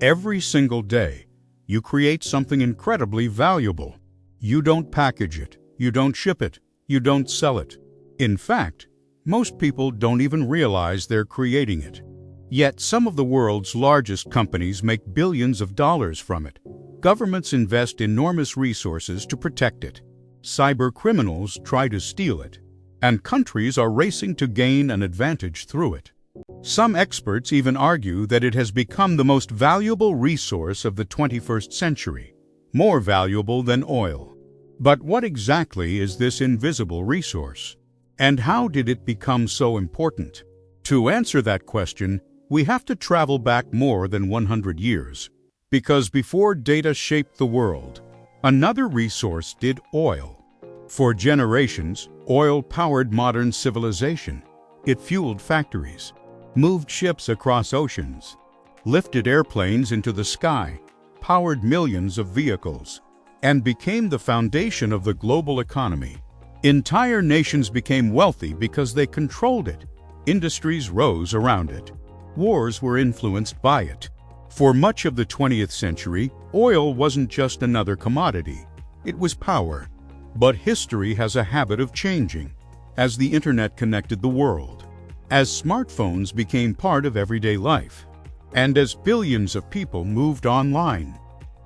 Every single day, you create something incredibly valuable. You don't package it, you don't ship it, you don't sell it. In fact, most people don't even realize they're creating it. Yet some of the world's largest companies make billions of dollars from it. Governments invest enormous resources to protect it. Cyber criminals try to steal it. And countries are racing to gain an advantage through it. Some experts even argue that it has become the most valuable resource of the 21st century, more valuable than oil. But what exactly is this invisible resource? And how did it become so important? To answer that question, we have to travel back more than 100 years. Because before data shaped the world, another resource did: oil. For generations, oil powered modern civilization. It fueled factories, moved ships across oceans, lifted airplanes into the sky, powered millions of vehicles, and became the foundation of the global economy. Entire nations became wealthy because they controlled it. Industries rose around it. Wars were influenced by it. For much of the 20th century, oil wasn't just another commodity. It was power. But history has a habit of changing as the internet connected the world, as smartphones became part of everyday life, and as billions of people moved online.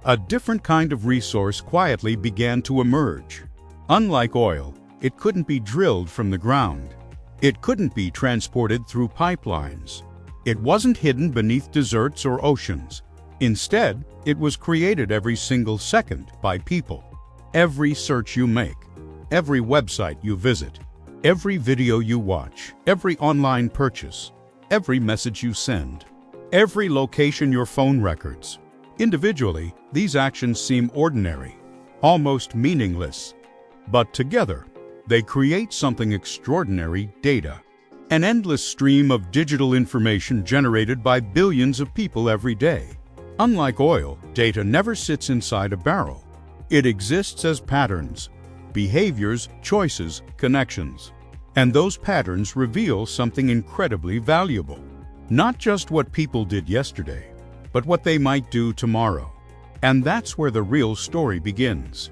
A different kind of resource quietly began to emerge. Unlike oil, it couldn't be drilled from the ground. It couldn't be transported through pipelines. It wasn't hidden beneath deserts or oceans. Instead, it was created every single second by people. Every search you make, every website you visit, every video you watch, every online purchase, every message you send, every location your phone records. Individually, these actions seem ordinary, almost meaningless. But together, they create something extraordinary: data. An endless stream of digital information generated by billions of people every day. Unlike oil, data never sits inside a barrel. It exists as patterns, behaviors, choices, connections. And those patterns reveal something incredibly valuable. Not just what people did yesterday, but what they might do tomorrow. And that's where the real story begins.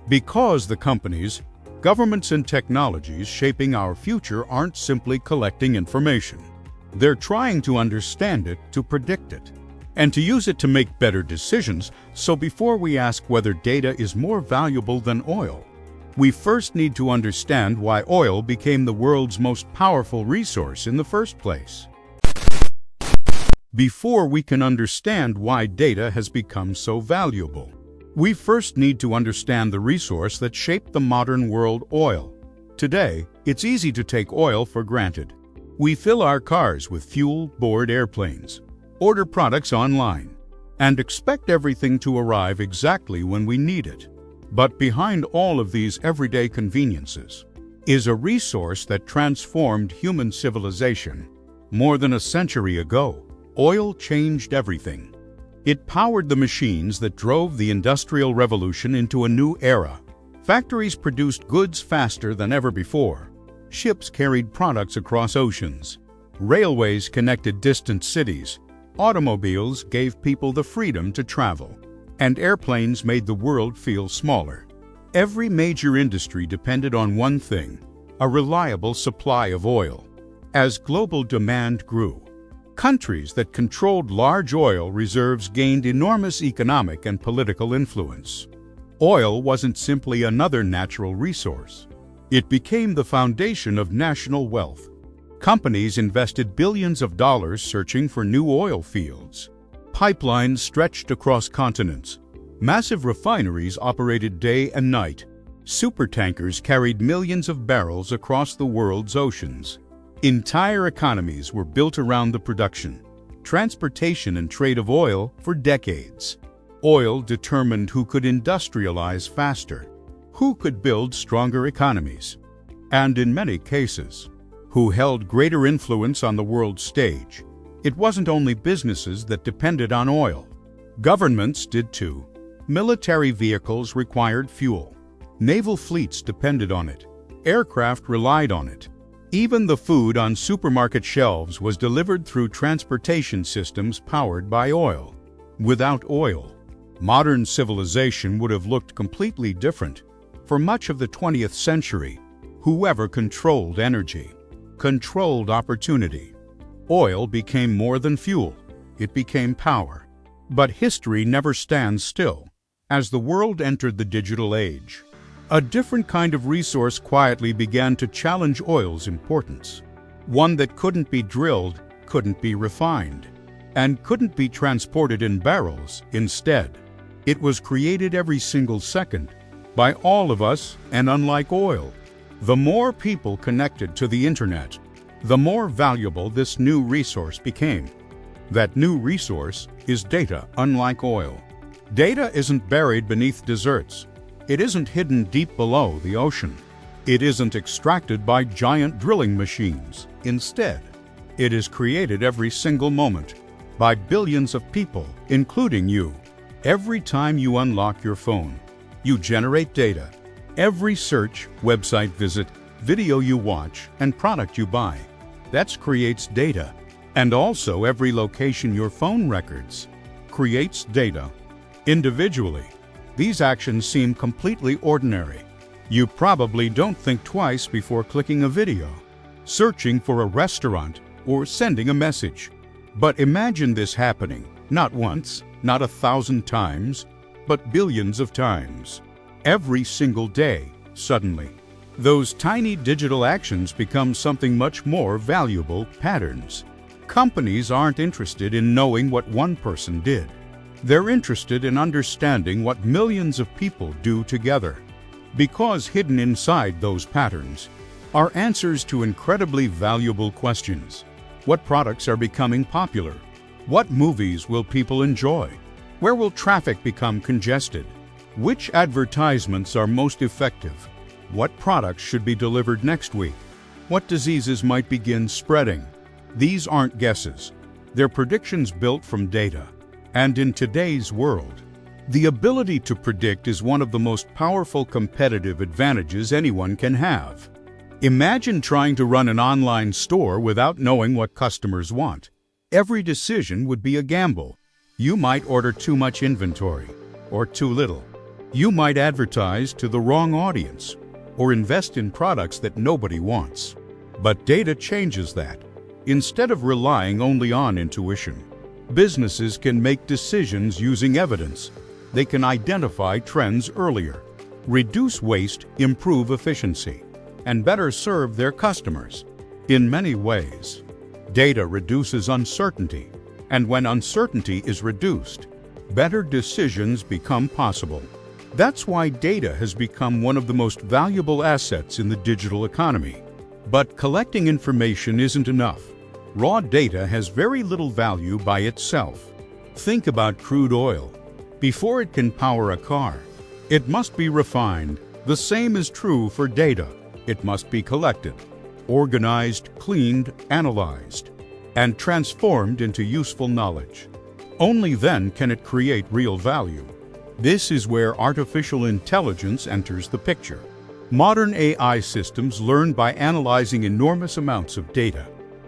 Because the companies, governments, and technologies shaping our future aren't simply collecting information. They're trying to understand it, to predict it, and to use it to make better decisions. So before we ask whether data is more valuable than oil, we first need to understand why oil became the world's most powerful resource in the first place. Before we can understand why data has become so valuable, we first need to understand the resource that shaped the modern world: oil. Today, it's easy to take oil for granted. We fill our cars with fuel, board airplanes, order products online, and expect everything to arrive exactly when we need it. But behind all of these everyday conveniences is a resource that transformed human civilization. More than a century ago, oil changed everything. It powered the machines that drove the Industrial Revolution into a new era. Factories produced goods faster than ever before. Ships carried products across oceans. Railways connected distant cities. Automobiles gave people the freedom to travel. And airplanes made the world feel smaller. Every major industry depended on one thing: a reliable supply of oil. As global demand grew, countries that controlled large oil reserves gained enormous economic and political influence. Oil wasn't simply another natural resource. It became the foundation of national wealth. Companies invested billions of dollars searching for new oil fields. Pipelines stretched across continents. Massive refineries operated day and night. Supertankers carried millions of barrels across the world's oceans. Entire economies were built around the production, transportation, and trade of oil for decades. Oil determined who could industrialize faster, who could build stronger economies, and in many cases, who held greater influence on the world stage. It wasn't only businesses that depended on oil. Governments did too. Military vehicles required fuel. Naval fleets depended on it. Aircraft relied on it. Even the food on supermarket shelves was delivered through transportation systems powered by oil. Without oil, modern civilization would have looked completely different. For much of the 20th century, whoever controlled energy, controlled opportunity. Oil became more than fuel, it became power. But history never stands still. As the world entered the digital age, a different kind of resource quietly began to challenge oil's importance. One that couldn't be drilled, couldn't be refined, and couldn't be transported in barrels. Instead, it was created every single second by all of us, and unlike oil, the more people connected to the internet, the more valuable this new resource became. That new resource is data. Unlike oil, data isn't buried beneath deserts. It isn't hidden deep below the ocean. It isn't extracted by giant drilling machines. Instead, it is created every single moment by billions of people, including you. Every time you unlock your phone, you generate data. Every search, website visit, video you watch, and product you buy, that creates data. And also every location your phone records creates data. Individually, these actions seem completely ordinary. You probably don't think twice before clicking a video, searching for a restaurant, or sending a message. But imagine this happening, not once, not 1,000 times, but billions of times. Every single day, suddenly, those tiny digital actions become something much more valuable: patterns. Companies aren't interested in knowing what one person did. They're interested in understanding what millions of people do together. Because hidden inside those patterns are answers to incredibly valuable questions. What products are becoming popular? What movies will people enjoy? Where will traffic become congested? Which advertisements are most effective? What products should be delivered next week? What diseases might begin spreading? These aren't guesses. They're predictions built from data. And in today's world, the ability to predict is one of the most powerful competitive advantages anyone can have. Imagine trying to run an online store without knowing what customers want. Every decision would be a gamble. You might order too much inventory, or too little. You might advertise to the wrong audience, or invest in products that nobody wants. But data changes that. Instead of relying only on intuition, businesses can make decisions using evidence. They can identify trends earlier, reduce waste, improve efficiency, and better serve their customers. In many ways, data reduces uncertainty, and when uncertainty is reduced, better decisions become possible. That's why data has become one of the most valuable assets in the digital economy. But collecting information isn't enough. Raw data has very little value by itself. Think about crude oil. Before it can power a car, it must be refined. The same is true for data. It must be collected, organized, cleaned, analyzed, and transformed into useful knowledge. Only then can it create real value. This is where artificial intelligence enters the picture. Modern AI systems learn by analyzing enormous amounts of data.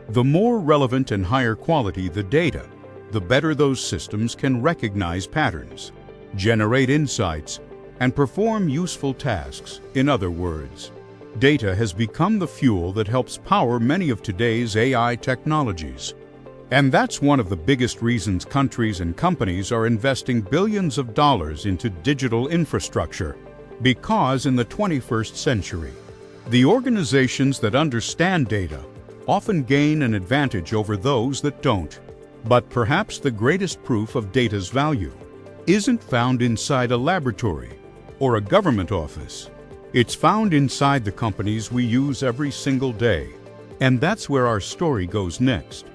The more relevant and higher quality the data, the better those systems can recognize patterns, generate insights, and perform useful tasks. In other words, data has become the fuel that helps power many of today's AI technologies. And that's one of the biggest reasons countries and companies are investing billions of dollars into digital infrastructure. Because in the 21st century, the organizations that understand data often gain an advantage over those that don't. But perhaps the greatest proof of data's value isn't found inside a laboratory or a government office. It's found inside the companies we use every single day. And that's where our story goes next.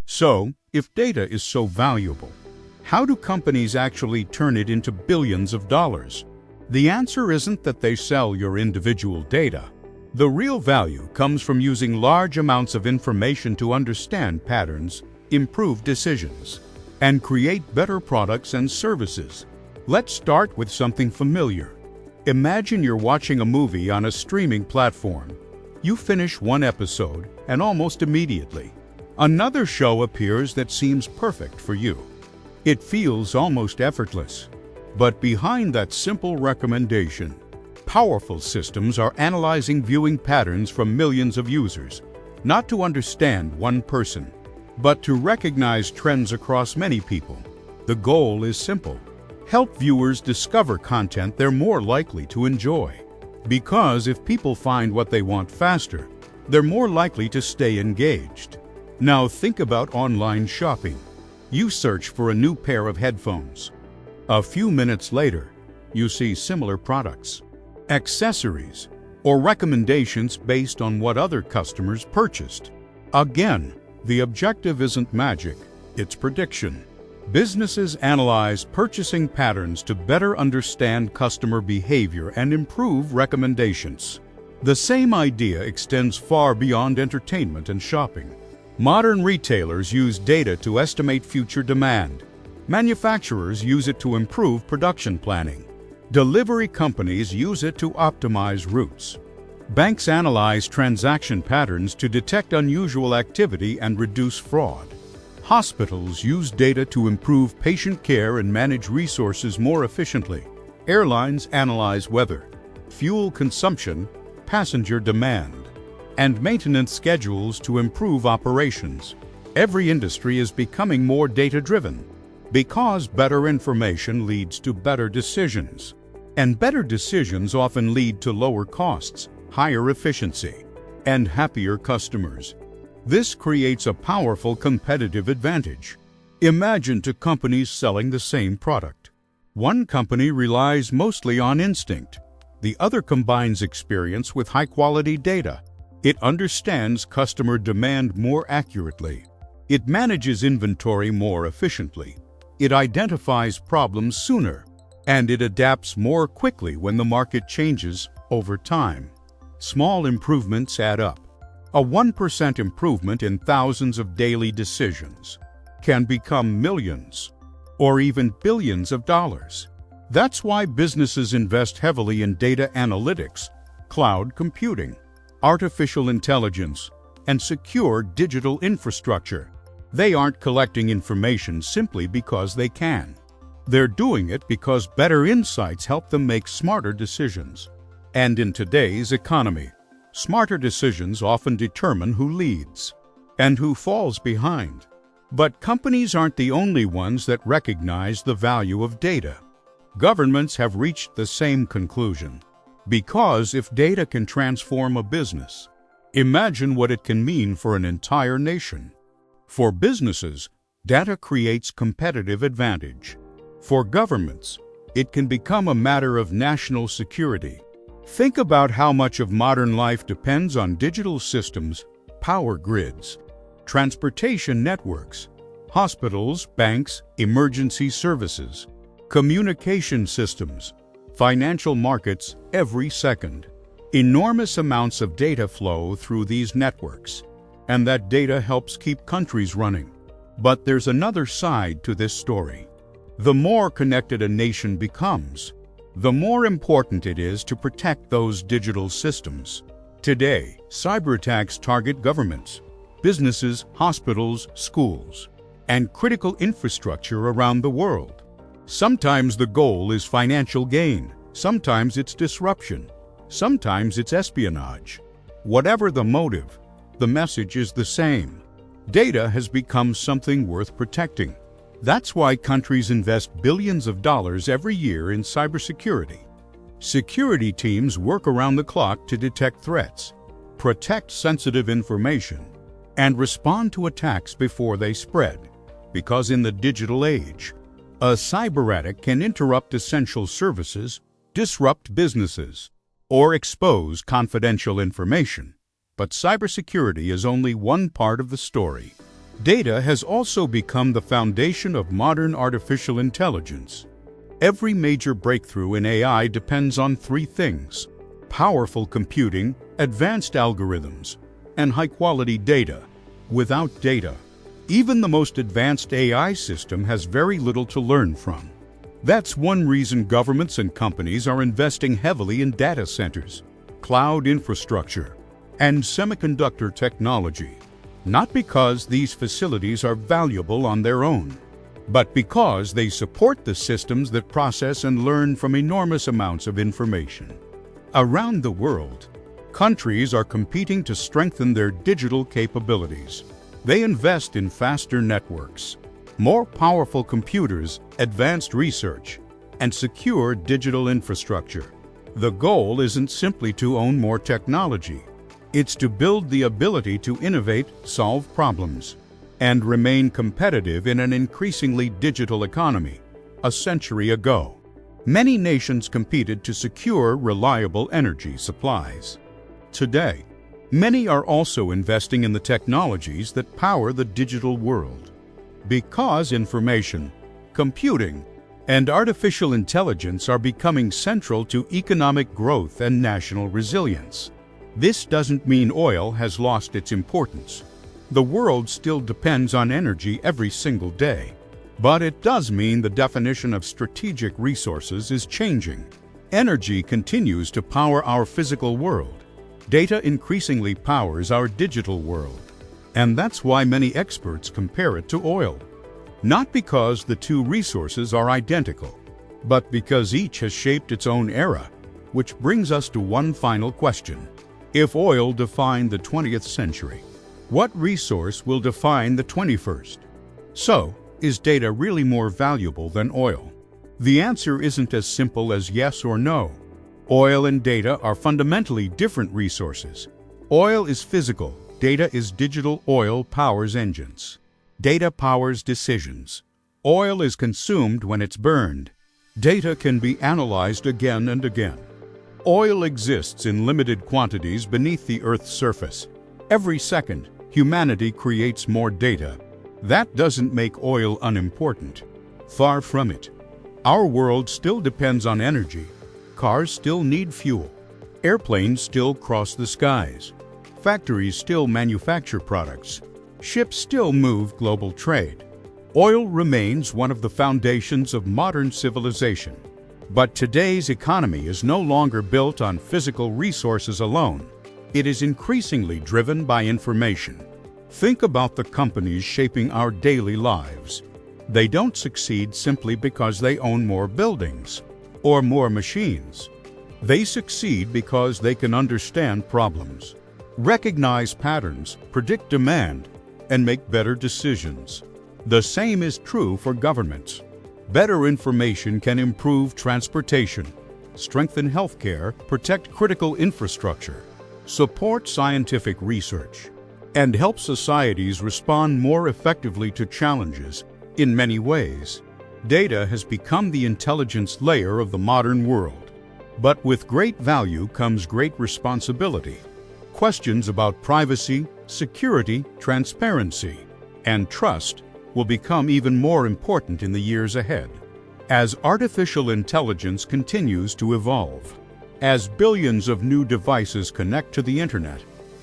So, if data is so valuable, how do companies actually turn it into billions of dollars? The answer isn't that they sell your individual data. The real value comes from using large amounts of information to understand patterns, improve decisions, and create better products and services. Let's start with something familiar. Imagine you're watching a movie on a streaming platform. You finish one episode, and almost immediately, another show appears that seems perfect for you. It feels almost effortless. But behind that simple recommendation, powerful systems are analyzing viewing patterns from millions of users, not to understand one person, but to recognize trends across many people. The goal is simple: help viewers discover content they're more likely to enjoy. Because if people find what they want faster, they're more likely to stay engaged. Now think about online shopping. You search for a new pair of headphones. A few minutes later, you see similar products, accessories, or recommendations based on what other customers purchased. Again, the objective isn't magic, it's prediction. Businesses analyze purchasing patterns to better understand customer behavior and improve recommendations. The same idea extends far beyond entertainment and shopping. Modern retailers use data to estimate future demand. Manufacturers use it to improve production planning. Delivery companies use it to optimize routes. Banks analyze transaction patterns to detect unusual activity and reduce fraud. Hospitals use data to improve patient care and manage resources more efficiently. Airlines analyze weather, fuel consumption, passenger demand, and maintenance schedules to improve operations. Every industry is becoming more data-driven because better information leads to better decisions. And better decisions often lead to lower costs, higher efficiency, and happier customers. This creates a powerful competitive advantage. Imagine two companies selling the same product. One company relies mostly on instinct. The other combines experience with high-quality data. It understands customer demand more accurately. It manages inventory more efficiently. It identifies problems sooner, and it adapts more quickly when the market changes over time. Small improvements add up. A 1% improvement in thousands of daily decisions can become millions or even billions of dollars. That's why businesses invest heavily in data analytics, cloud computing, artificial intelligence, and secure digital infrastructure. They aren't collecting information simply because they can. They're doing it because better insights help them make smarter decisions. And in today's economy, smarter decisions often determine who leads and who falls behind. But companies aren't the only ones that recognize the value of data. Governments have reached the same conclusion. Because if data can transform a business, imagine what it can mean for an entire nation. For businesses, data creates competitive advantage. For governments, it can become a matter of national security. Think about how much of modern life depends on digital systems, power grids, transportation networks, hospitals, banks, emergency services, communication systems, financial markets every second. Enormous amounts of data flow through these networks, and that data helps keep countries running. But there's another side to this story. The more connected a nation becomes, the more important it is to protect those digital systems. Today, cyber attacks target governments, businesses, hospitals, schools, and critical infrastructure around the world. Sometimes the goal is financial gain, sometimes it's disruption, sometimes it's espionage. Whatever the motive, the message is the same. Data has become something worth protecting. That's why countries invest billions of dollars every year in cybersecurity. Security teams work around the clock to detect threats, protect sensitive information, and respond to attacks before they spread. Because in the digital age, a cyber attack can interrupt essential services, disrupt businesses, or expose confidential information. But cybersecurity is only one part of the story. Data has also become the foundation of modern artificial intelligence. Every major breakthrough in AI depends on three things: powerful computing, advanced algorithms, and high-quality data. Without data, even the most advanced AI system has very little to learn from. That's one reason governments and companies are investing heavily in data centers, cloud infrastructure, and semiconductor technology. Not because these facilities are valuable on their own, but because they support the systems that process and learn from enormous amounts of information. Around the world, countries are competing to strengthen their digital capabilities. They invest in faster networks, more powerful computers, advanced research, and secure digital infrastructure. The goal isn't simply to own more technology. It's to build the ability to innovate, solve problems, and remain competitive in an increasingly digital economy. A century ago, many nations competed to secure reliable energy supplies. Today, many are also investing in the technologies that power the digital world. Because information, computing, and artificial intelligence are becoming central to economic growth and national resilience. This doesn't mean oil has lost its importance. The world still depends on energy every single day. But it does mean the definition of strategic resources is changing. Energy continues to power our physical world. Data increasingly powers our digital world. And that's why many experts compare it to oil. Not because the two resources are identical, but because each has shaped its own era. Which brings us to one final question. If oil defined the 20th century, what resource will define the 21st? So, is data really more valuable than oil? The answer isn't as simple as yes or no. Oil and data are fundamentally different resources. Oil is physical, data is digital. Oil powers engines. Data powers decisions. Oil is consumed when it's burned. Data can be analyzed again and again. Oil exists in limited quantities beneath the Earth's surface. Every second, humanity creates more data. That doesn't make oil unimportant. Far from it. Our world still depends on energy. Cars still need fuel. Airplanes still cross the skies. Factories still manufacture products. Ships still move global trade. Oil remains one of the foundations of modern civilization. But today's economy is no longer built on physical resources alone. It is increasingly driven by information. Think about the companies shaping our daily lives. They don't succeed simply because they own more buildings or more machines. They succeed because they can understand problems, recognize patterns, predict demand, and make better decisions. The same is true for governments. Better information can improve transportation, strengthen healthcare, protect critical infrastructure, support scientific research, and help societies respond more effectively to challenges. In many ways, data has become the intelligence layer of the modern world. But with great value comes great responsibility. Questions about privacy, security, transparency, and trust will become even more important in the years ahead. As artificial intelligence continues to evolve, as billions of new devices connect to the internet,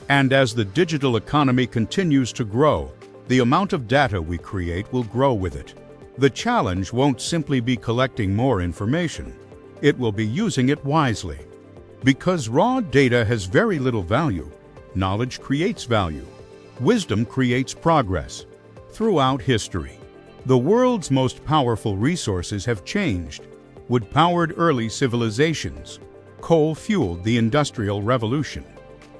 and as the digital economy continues to grow, the amount of data we create will grow with it. The challenge won't simply be collecting more information. It will be using it wisely. Because raw data has very little value, knowledge creates value. Wisdom creates progress. Throughout history, the world's most powerful resources have changed. Wood powered early civilizations. Coal fueled the Industrial Revolution.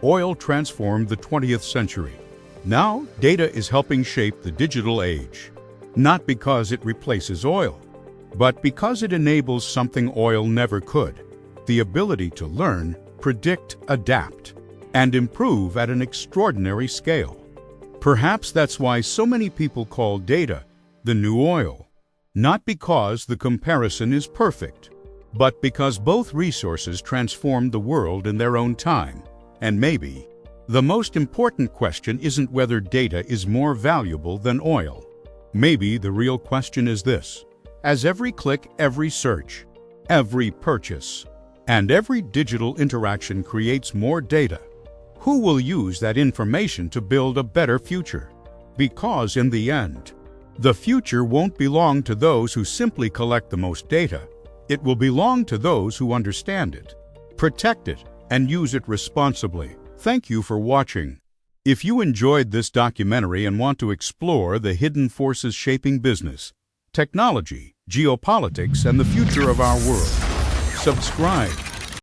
Oil transformed the 20th century. Now, data is helping shape the digital age. Not because it replaces oil, but because it enables something oil never could: the ability to learn, predict, adapt, and improve at an extraordinary scale. Perhaps that's why so many people call data the new oil. Not because the comparison is perfect, but because both resources transformed the world in their own time. And maybe the most important question isn't whether data is more valuable than oil. Maybe the real question is this: as every click, every search, every purchase, and every digital interaction creates more data, who will use that information to build a better future? Because in the end, the future won't belong to those who simply collect the most data. It will belong to those who understand it, protect it, and use it responsibly. Thank you for watching. If you enjoyed this documentary and want to explore the hidden forces shaping business, technology, geopolitics, and the future of our world. Subscribe